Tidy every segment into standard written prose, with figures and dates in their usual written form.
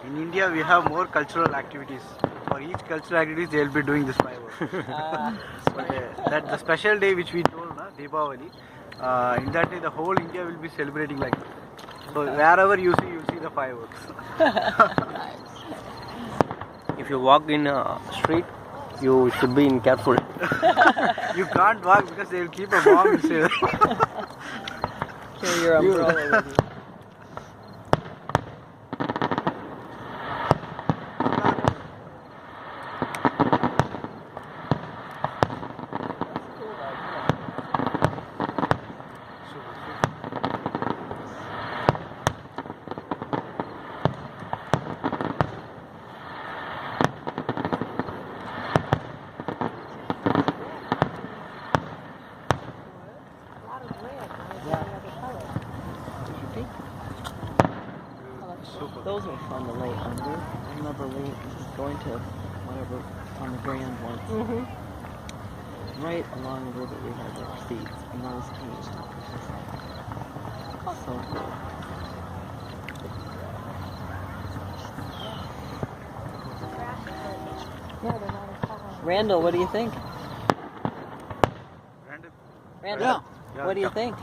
In India, we have more cultural activities. For each cultural activities, they will be doing this fireworks. That the special day which we told, na, Deepavali. In that day, the whole India will be celebrating like this. So wherever you see, you'll see the fireworks. If you walk in a street, you should be careful. You can't walk because they will keep a bomb inside. Carry your umbrella with you. Those are fun to lay under. I remember going to whatever on the Grand once. Right along the river we had our seats, and those came. So cool. Randall, what do you think? Randall, Yeah. what do you think?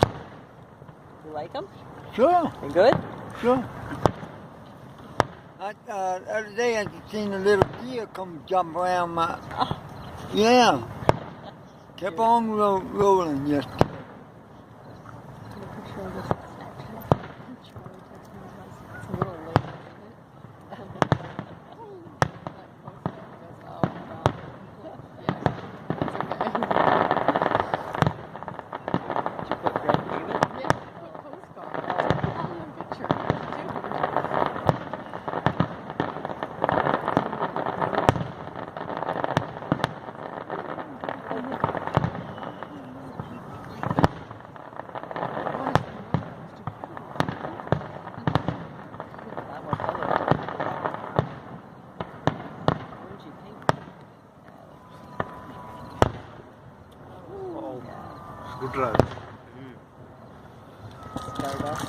You like them? Sure, You good? sure. The other day I seen a little deer come jump around my... Yeah. Kept on rolling yesterday. Good run. Stardust.